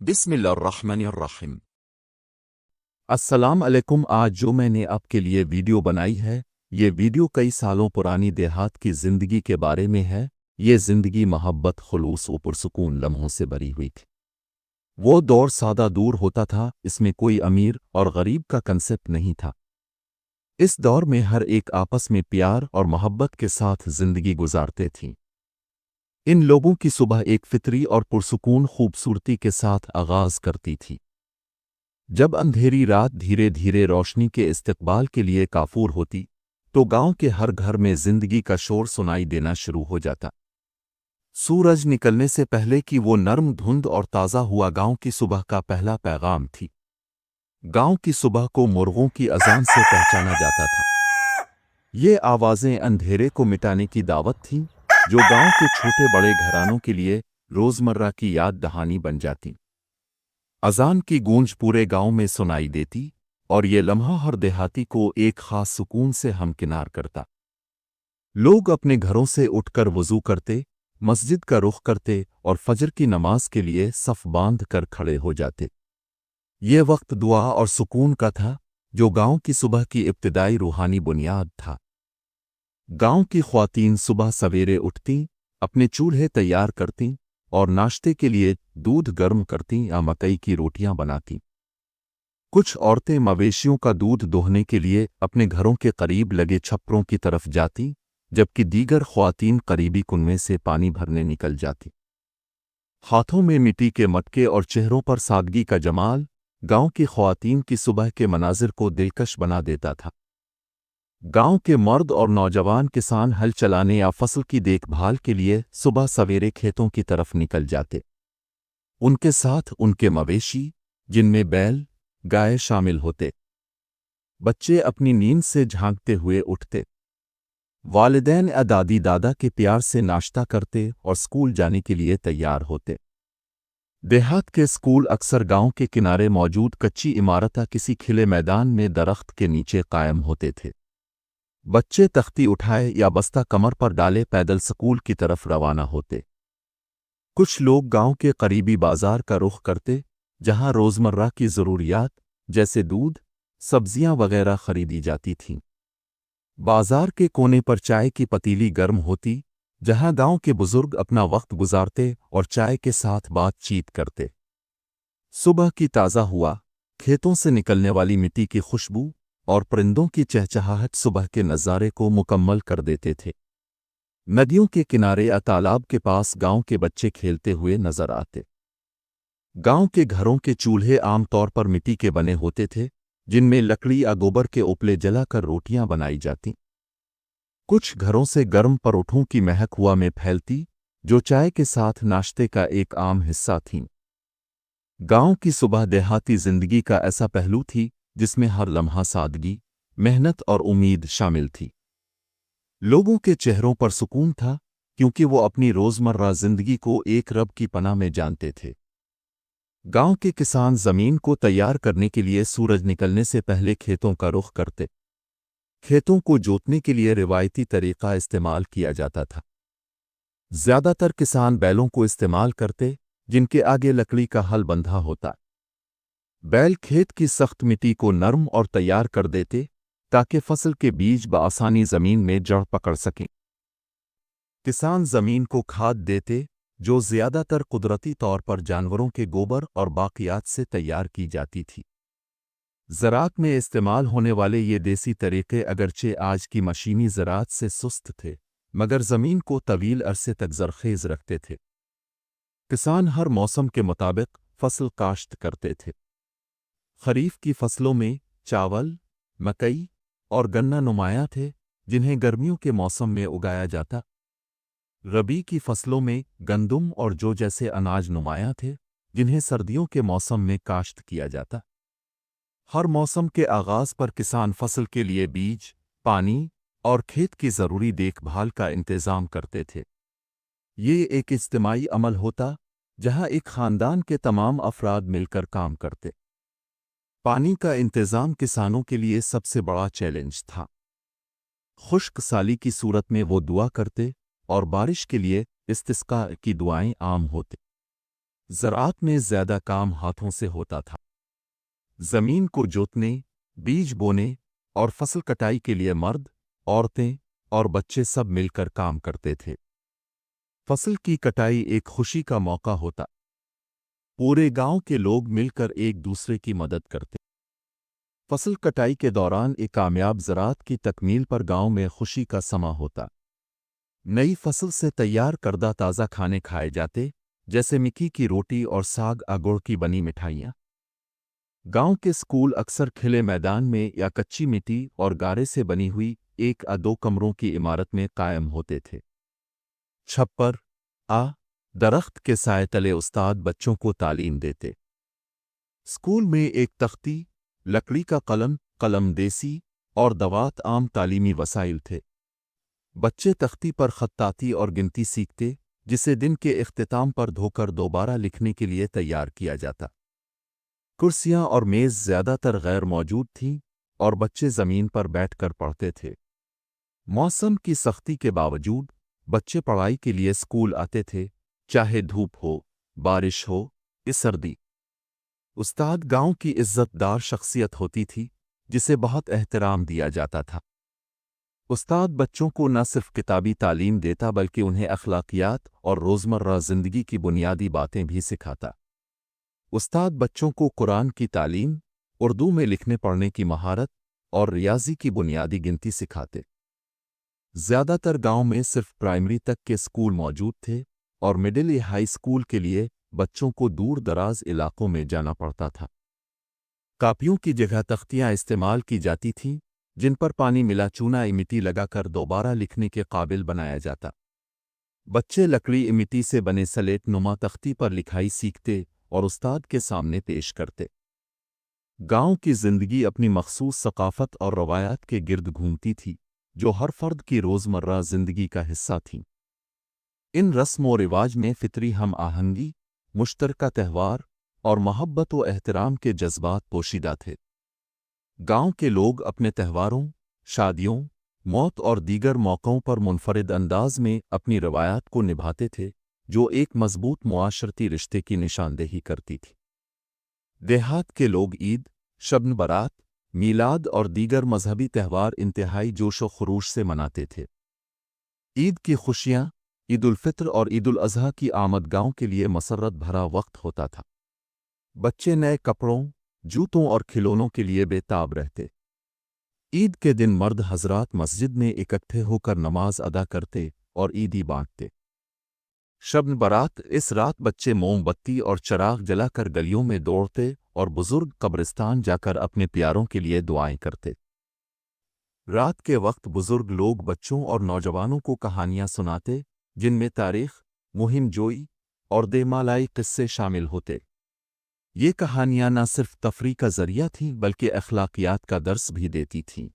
بسم اللہ الرحمن الرحیم۔ السلام علیکم۔ آج جو میں نے آپ کے لیے ویڈیو بنائی ہے، یہ ویڈیو کئی سالوں پرانی دیہات کی زندگی کے بارے میں ہے۔ یہ زندگی محبت، خلوص و پرسکون لمحوں سے بھری ہوئی تھی۔ وہ دور سادہ دور ہوتا تھا، اس میں کوئی امیر اور غریب کا کنسپٹ نہیں تھا۔ اس دور میں ہر ایک آپس میں پیار اور محبت کے ساتھ زندگی گزارتے تھیں۔ ان لوگوں کی صبح ایک فطری اور پرسکون خوبصورتی کے ساتھ آغاز کرتی تھی۔ جب اندھیری رات دھیرے دھیرے روشنی کے استقبال کے لیے کافور ہوتی، تو گاؤں کے ہر گھر میں زندگی کا شور سنائی دینا شروع ہو جاتا۔ سورج نکلنے سے پہلے کی وہ نرم دھند اور تازہ ہوا گاؤں کی صبح کا پہلا پیغام تھی۔ گاؤں کی صبح کو مرغوں کی اذان سے پہچانا جاتا تھا۔ یہ آوازیں اندھیرے کو مٹانے کی دعوت تھیں، جو گاؤں کے چھوٹے بڑے گھرانوں کے لیے روزمرہ کی یاد دہانی بن جاتی۔ اذان کی گونج پورے گاؤں میں سنائی دیتی، اور یہ لمحہ ہر دیہاتی کو ایک خاص سکون سے ہمکنار کرتا۔ لوگ اپنے گھروں سے اٹھ کر وضو کرتے، مسجد کا رخ کرتے اور فجر کی نماز کے لیے صف باندھ کر کھڑے ہو جاتے۔ یہ وقت دعا اور سکون کا تھا، جو گاؤں کی صبح کی ابتدائی روحانی بنیاد تھا۔ گاؤں کی خواتین صبح سویرے اٹھتیں، اپنے چولہے تیار کرتیں اور ناشتے کے لیے دودھ گرم کرتیں یا مکئی کی روٹیاں بناتیں۔ کچھ عورتیں مویشیوں کا دودھ دوہنے کے لیے اپنے گھروں کے قریب لگے چھپروں کی طرف جاتیں، جبکہ دیگر خواتین قریبی کنویں سے پانی بھرنے نکل جاتیں۔ ہاتھوں میں مٹی کے مٹکے اور چہروں پر سادگی کا جمال گاؤں کی خواتین کی صبح کے مناظر کو دلکش بنا دیتا تھا۔ گاؤں کے مرد اور نوجوان کسان ہل چلانے یا فصل کی دیکھ بھال کے لیے صبح سویرے کھیتوں کی طرف نکل جاتے۔ ان کے ساتھ ان کے مویشی، جن میں بیل، گائے شامل ہوتے۔ بچے اپنی نیند سے جھانکتے ہوئے اٹھتے۔ والدین یا دادی دادا کے پیار سے ناشتہ کرتے اور اسکول جانے کے لیے تیار ہوتے۔ دیہات کے اسکول اکثر گاؤں کے کنارے موجود کچی عمارت یا کسی کھلے میدان میں درخت کے نیچے قائم ہوتے تھے۔ بچے تختی اٹھائے یا بستہ کمر پر ڈالے پیدل سکول کی طرف روانہ ہوتے۔ کچھ لوگ گاؤں کے قریبی بازار کا رخ کرتے، جہاں روزمرہ کی ضروریات جیسے دودھ، سبزیاں وغیرہ خریدی جاتی تھیں۔ بازار کے کونے پر چائے کی پتیلی گرم ہوتی، جہاں گاؤں کے بزرگ اپنا وقت گزارتے اور چائے کے ساتھ بات چیت کرتے۔ صبح کی تازہ ہوا، کھیتوں سے نکلنے والی مٹی کی خوشبو اور پرندوں کی چہچہاہٹ صبح کے نظارے کو مکمل کر دیتے تھے۔ ندیوں کے کنارے یا تالاب کے پاس گاؤں کے بچے کھیلتے ہوئے نظر آتے۔ گاؤں کے گھروں کے چولہے عام طور پر مٹی کے بنے ہوتے تھے، جن میں لکڑی یا گوبر کے اوپلے جلا کر روٹیاں بنائی جاتیں۔ کچھ گھروں سے گرم پروٹھوں کی مہک ہوا میں پھیلتی، جو چائے کے ساتھ ناشتے کا ایک عام حصہ تھیں۔ گاؤں کی صبح دیہاتی زندگی کا ایسا پہلو تھی جس میں ہر لمحہ سادگی، محنت اور امید شامل تھی۔ لوگوں کے چہروں پر سکون تھا، کیونکہ وہ اپنی روزمرہ زندگی کو ایک رب کی پناہ میں جانتے تھے۔ گاؤں کے کسان زمین کو تیار کرنے کے لیے سورج نکلنے سے پہلے کھیتوں کا رخ کرتے۔ کھیتوں کو جوتنے کے لیے روایتی طریقہ استعمال کیا جاتا تھا۔ زیادہ تر کسان بیلوں کو استعمال کرتے، جن کے آگے لکڑی کا ہل بندھا ہوتا۔ بیل کھیت کی سخت مٹی کو نرم اور تیار کر دیتے، تاکہ فصل کے بیج بآسانی زمین میں جڑ پکڑ سکیں۔ کسان زمین کو کھاد دیتے، جو زیادہ تر قدرتی طور پر جانوروں کے گوبر اور باقیات سے تیار کی جاتی تھی۔ زراعت میں استعمال ہونے والے یہ دیسی طریقے اگرچہ آج کی مشینی زراعت سے سست تھے، مگر زمین کو طویل عرصے تک زرخیز رکھتے تھے۔ کسان ہر موسم کے مطابق فصل کاشت کرتے تھے۔ خریف کی فصلوں میں چاول، مکئی اور گنا نمایاں تھے، جنہیں گرمیوں کے موسم میں اگایا جاتا۔ ربیع کی فصلوں میں گندم اور جو جیسے اناج نمایاں تھے، جنہیں سردیوں کے موسم میں کاشت کیا جاتا۔ ہر موسم کے آغاز پر کسان فصل کے لیے بیج، پانی اور کھیت کی ضروری دیکھ بھال کا انتظام کرتے تھے۔ یہ ایک اجتماعی عمل ہوتا، جہاں ایک خاندان کے تمام افراد مل کر کام کرتے۔ پانی کا انتظام کسانوں کے لیے سب سے بڑا چیلنج تھا۔ خشک سالی کی صورت میں وہ دعا کرتے اور بارش کے لیے استسقاء کی دعائیں عام ہوتے۔ زراعت میں زیادہ کام ہاتھوں سے ہوتا تھا۔ زمین کو جوتنے، بیج بونے اور فصل کٹائی کے لیے مرد، عورتیں اور بچے سب مل کر کام کرتے تھے۔ فصل کی کٹائی ایک خوشی کا موقع ہوتا۔ پورے گاؤں کے لوگ مل کر ایک دوسرے کی مدد کرتے۔ فصل کٹائی کے دوران ایک کامیاب زراعت کی تکمیل پر گاؤں میں خوشی کا سما ہوتا۔ نئی فصل سے تیار کردہ تازہ کھانے کھائے جاتے، جیسے مکی کی روٹی اور ساگ اگوڑ کی بنی مٹھائیاں۔ گاؤں کے اسکول اکثر کھلے میدان میں یا کچی مٹی اور گارے سے بنی ہوئی ایک یا دو کمروں کی عمارت میں قائم ہوتے تھے۔ چھپر درخت کے سائے تلے استاد بچوں کو تعلیم دیتے۔ اسکول میں ایک تختی، لکڑی کا قلم دیسی اور دوات عام تعلیمی وسائل تھے۔ بچے تختی پر خطاطی اور گنتی سیکھتے، جسے دن کے اختتام پر دھو کر دوبارہ لکھنے کے لیے تیار کیا جاتا۔ کرسیاں اور میز زیادہ تر غیر موجود تھیں اور بچے زمین پر بیٹھ کر پڑھتے تھے۔ موسم کی سختی کے باوجود بچے پڑھائی کے لیے اسکول آتے تھے، چاہے دھوپ ہو، بارش ہو یا سردی۔ استاد گاؤں کی عزت دار شخصیت ہوتی تھی، جسے بہت احترام دیا جاتا تھا۔ استاد بچوں کو نہ صرف کتابی تعلیم دیتا بلکہ انہیں اخلاقیات اور روزمرہ زندگی کی بنیادی باتیں بھی سکھاتا۔ استاد بچوں کو قرآن کی تعلیم، اردو میں لکھنے پڑھنے کی مہارت اور ریاضی کی بنیادی گنتی سکھاتے۔ زیادہ تر گاؤں میں صرف پرائمری تک کے اسکول موجود تھے اور مڈل یا ہائی اسکول کے لیے بچوں کو دور دراز علاقوں میں جانا پڑتا تھا۔ کاپیوں کی جگہ تختیاں استعمال کی جاتی تھیں، جن پر پانی ملا چونا مٹی لگا کر دوبارہ لکھنے کے قابل بنایا جاتا۔ بچے لکڑی مٹی سے بنے سلیٹ نما تختی پر لکھائی سیکھتے اور استاد کے سامنے پیش کرتے۔ گاؤں کی زندگی اپنی مخصوص ثقافت اور روایات کے گرد گھومتی تھی، جو ہر فرد کی روزمرہ زندگی کا حصہ تھیں۔ ان رسم و رواج میں فطری ہم آہنگی، مشترکہ تہوار اور محبت و احترام کے جذبات پوشیدہ تھے۔ گاؤں کے لوگ اپنے تہواروں، شادیوں، موت اور دیگر موقعوں پر منفرد انداز میں اپنی روایات کو نبھاتے تھے، جو ایک مضبوط معاشرتی رشتے کی نشاندہی کرتی تھی۔ دیہات کے لوگ عید، شب برات، میلاد اور دیگر مذہبی تہوار انتہائی جوش و خروش سے مناتے تھے۔ عید کی خوشیاں، عید الفطر اور عید الاضحیٰ کی آمد گاؤں کے لیے مسرت بھرا وقت ہوتا تھا۔ بچے نئے کپڑوں، جوتوں اور کھلونوں کے لیے بے تاب رہتے۔ عید کے دن مرد حضرات مسجد میں اکٹھے ہو کر نماز ادا کرتے اور عیدی بانٹتے۔ شب برات، اس رات بچے موم بتی اور چراغ جلا کر گلیوں میں دوڑتے اور بزرگ قبرستان جا کر اپنے پیاروں کے لیے دعائیں کرتے۔ رات کے وقت بزرگ لوگ بچوں اور نوجوانوں کو کہانیاں سناتے، جن میں تاریخ، مہم جوئی اور دیمالائی قصے شامل ہوتے۔ یہ کہانیاں نہ صرف تفریح کا ذریعہ تھیں بلکہ اخلاقیات کا درس بھی دیتی تھیں۔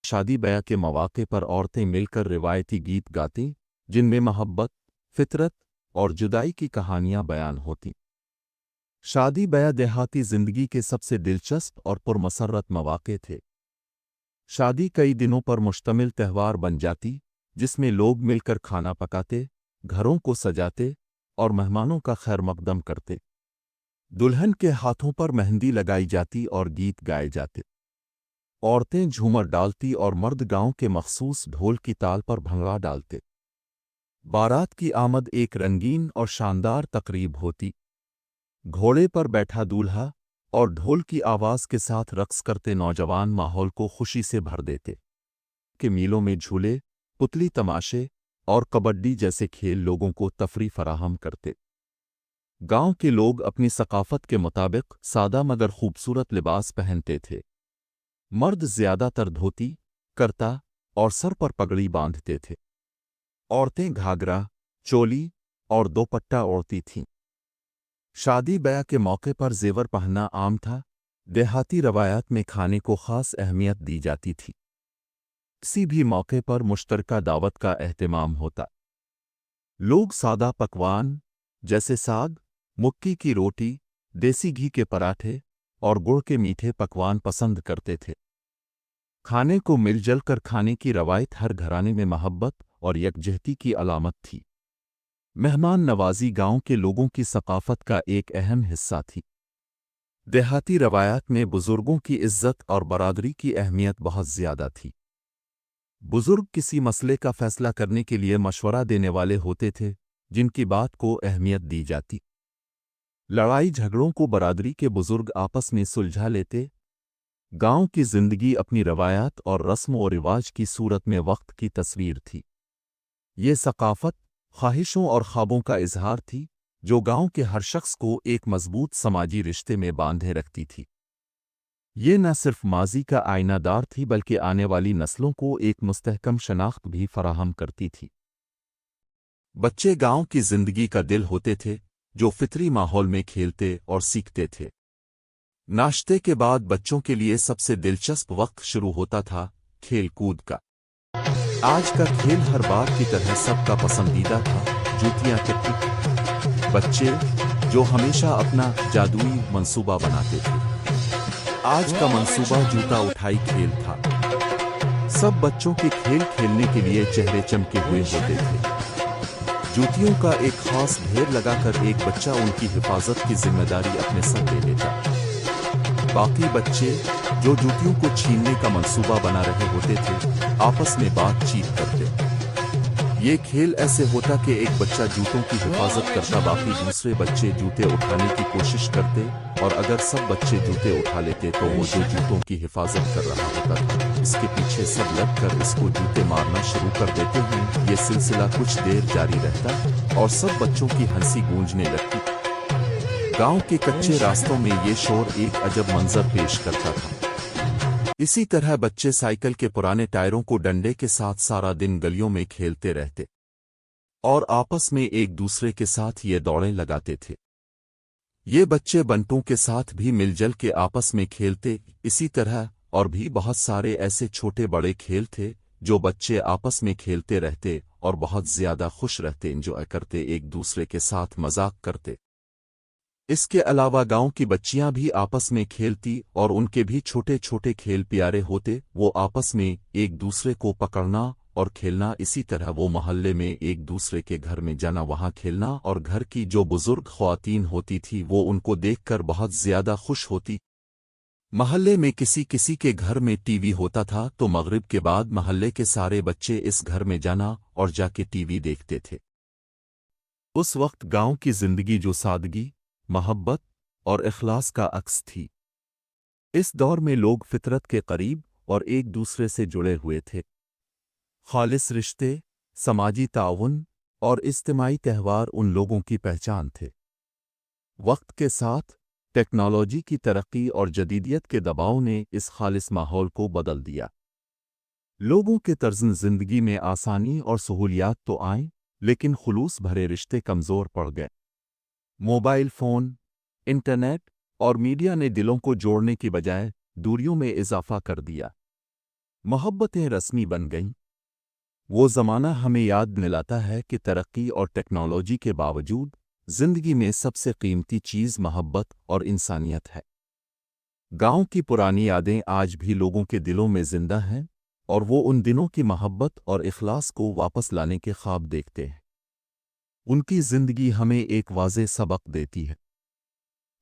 شادی بیاہ کے مواقع پر عورتیں مل کر روایتی گیت گاتیں، جن میں محبت، فطرت اور جدائی کی کہانیاں بیان ہوتیں۔ شادی بیاہ دیہاتی زندگی کے سب سے دلچسپ اور پرمسرت مواقع تھے۔ شادی کئی دنوں پر مشتمل تہوار بن جاتی، جس میں لوگ مل کر کھانا پکاتے، گھروں کو سجاتے اور مہمانوں کا خیر مقدم کرتے۔ دلہن کے ہاتھوں پر مہندی لگائی جاتی اور گیت گائے جاتے۔ عورتیں جھومر ڈالتی اور مرد گاؤں کے مخصوص ڈھول کی تال پر بھنگڑا ڈالتے۔ بارات کی آمد ایک رنگین اور شاندار تقریب ہوتی۔ گھوڑے پر بیٹھا دولہا اور ڈھول کی آواز کے ساتھ رقص کرتے نوجوان ماحول کو خوشی سے بھر دیتے۔ کہ میلوں میں جھولے، پتلی تماشے اور کبڈی جیسے کھیل لوگوں کو تفریح فراہم کرتے۔ گاؤں کے لوگ اپنی ثقافت کے مطابق سادہ مگر خوبصورت لباس پہنتے تھے۔ مرد زیادہ تر دھوتی، کرتا اور سر پر پگڑی باندھتے تھے۔ عورتیں گھاگرا، چولی اور دوپٹہ اوڑھتی تھیں۔ شادی بیاہ کے موقع پر زیور پہننا عام تھا۔ دیہاتی روایات میں کھانے کو خاص اہمیت دی جاتی تھی۔ کسی بھی موقع پر مشترکہ دعوت کا اہتمام ہوتا۔ لوگ سادہ پکوان جیسے ساگ، مکی کی روٹی، دیسی گھی کے پراٹھے اور گڑ کے میٹھے پکوان پسند کرتے تھے۔ کھانے کو مل جل کر کھانے کی روایت ہر گھرانے میں محبت اور یکجہتی کی علامت تھی۔ مہمان نوازی گاؤں کے لوگوں کی ثقافت کا ایک اہم حصہ تھی۔ دیہاتی روایات میں بزرگوں کی عزت اور برادری کی اہمیت بہت زیادہ تھی۔ بزرگ کسی مسئلے کا فیصلہ کرنے کے لیے مشورہ دینے والے ہوتے تھے، جن کی بات کو اہمیت دی جاتی۔ لڑائی جھگڑوں کو برادری کے بزرگ آپس میں سلجھا لیتے۔ گاؤں کی زندگی اپنی روایات اور رسم و رواج کی صورت میں وقت کی تصویر تھی۔ یہ ثقافت خواہشوں اور خوابوں کا اظہار تھی، جو گاؤں کے ہر شخص کو ایک مضبوط سماجی رشتے میں باندھے رکھتی تھی۔ یہ نہ صرف ماضی کا آئینہ دار تھی بلکہ آنے والی نسلوں کو ایک مستحکم شناخت بھی فراہم کرتی تھی۔ بچے گاؤں کی زندگی کا دل ہوتے تھے، جو فطری ماحول میں کھیلتے اور سیکھتے تھے۔ ناشتے کے بعد بچوں کے لیے سب سے دلچسپ وقت شروع ہوتا تھا کھیل کود کا۔ آج کا کھیل ہر بار کی طرح سب کا پسندیدہ تھا، جوتیاں کٹی۔ بچے جو ہمیشہ اپنا جادوئی منصوبہ بناتے تھے۔ آج کا منصوبہ جوتا اٹھائی کھیل تھا۔ سب بچوں کے کھیل کھیلنے کے لیے چہرے چمکے ہوئے ہوتے تھے۔ جوتیوں کا ایک خاص ڈھیر لگا کر ایک بچہ ان کی حفاظت کی ذمہ داری اپنے سر لے لیتا۔ باقی بچے جو جوتیوں کو چھیننے کا منصوبہ بنا رہے ہوتے تھے، آپس میں بات چیت کرتے۔ یہ کھیل ایسے ہوتا کہ ایک بچہ جوتوں کی حفاظت کرتا، باقی دوسرے بچے جوتے اٹھانے کی کوشش کرتے، اور اگر سب بچے جوتے اٹھا لیتے تو وہ جو جوتوں کی حفاظت کر رہا ہوتا تھا، اس کے پیچھے سب لگ کر اس کو جوتے مارنا شروع کر دیتے ہیں۔ یہ سلسلہ کچھ دیر جاری رہتا اور سب بچوں کی ہنسی گونجنے لگتی۔ گاؤں کے کچے راستوں میں یہ شور ایک عجب منظر پیش کرتا تھا۔ اسی طرح بچے سائیکل کے پرانے ٹائروں کو ڈنڈے کے ساتھ سارا دن گلیوں میں کھیلتے رہتے اور آپس میں ایک دوسرے کے ساتھ یہ دوڑیں لگاتے تھے۔ یہ بچے بنٹوں کے ساتھ بھی مل جل کے آپس میں کھیلتے۔ اسی طرح اور بھی بہت سارے ایسے چھوٹے بڑے کھیل تھے جو بچے آپس میں کھیلتے رہتے اور بہت زیادہ خوش رہتے، انجوائے کرتے، ایک دوسرے کے ساتھ مذاق کرتے۔ اس کے علاوہ گاؤں کی بچیاں بھی آپس میں کھیلتی اور ان کے بھی چھوٹے چھوٹے کھیل پیارے ہوتے۔ وہ آپس میں ایک دوسرے کو پکڑنا اور کھیلنا، اسی طرح وہ محلے میں ایک دوسرے کے گھر میں جانا، وہاں کھیلنا، اور گھر کی جو بزرگ خواتین ہوتی تھی وہ ان کو دیکھ کر بہت زیادہ خوش ہوتی۔ محلے میں کسی کسی کے گھر میں ٹی وی ہوتا تھا تو مغرب کے بعد محلے کے سارے بچے اس گھر میں جانا اور جا کے ٹی وی دیکھتے تھے۔ اس وقت گاؤں کی زندگی جو سادگی، محبت اور اخلاص کا عکس تھی۔ اس دور میں لوگ فطرت کے قریب اور ایک دوسرے سے جڑے ہوئے تھے۔ خالص رشتے، سماجی تعاون اور اجتماعی تہوار ان لوگوں کی پہچان تھے۔ وقت کے ساتھ ٹیکنالوجی کی ترقی اور جدیدیت کے دباؤ نے اس خالص ماحول کو بدل دیا۔ لوگوں کے طرز زندگی میں آسانی اور سہولیات تو آئیں، لیکن خلوص بھرے رشتے کمزور پڑ گئے۔ موبائل فون، انٹرنیٹ اور میڈیا نے دلوں کو جوڑنے کی بجائے دوریوں میں اضافہ کر دیا۔ محبتیں رسمی بن گئیں۔ وہ زمانہ ہمیں یاد دلاتا ہے کہ ترقی اور ٹیکنالوجی کے باوجود زندگی میں سب سے قیمتی چیز محبت اور انسانیت ہے۔ گاؤں کی پرانی یادیں آج بھی لوگوں کے دلوں میں زندہ ہیں، اور وہ ان دنوں کی محبت اور اخلاص کو واپس لانے کے خواب دیکھتے ہیں۔ ان کی زندگی ہمیں ایک واضح سبق دیتی ہے۔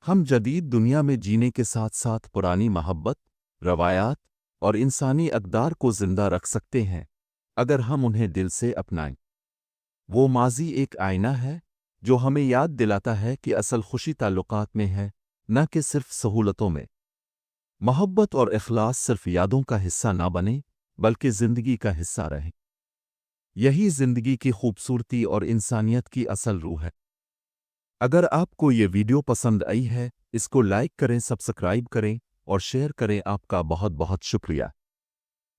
ہم جدید دنیا میں جینے کے ساتھ ساتھ پرانی محبت، روایات اور انسانی اقدار کو زندہ رکھ سکتے ہیں اگر ہم انہیں دل سے اپنائیں۔ وہ ماضی ایک آئینہ ہے جو ہمیں یاد دلاتا ہے کہ اصل خوشی تعلقات میں ہے، نہ کہ صرف سہولتوں میں۔ محبت اور اخلاص صرف یادوں کا حصہ نہ بنے بلکہ زندگی کا حصہ رہیں۔ یہی زندگی کی خوبصورتی اور انسانیت کی اصل روح ہے۔ اگر آپ کو یہ ویڈیو پسند آئی ہے، اس کو لائک کریں، سبسکرائب کریں اور شیئر کریں۔ آپ کا بہت بہت شکریہ۔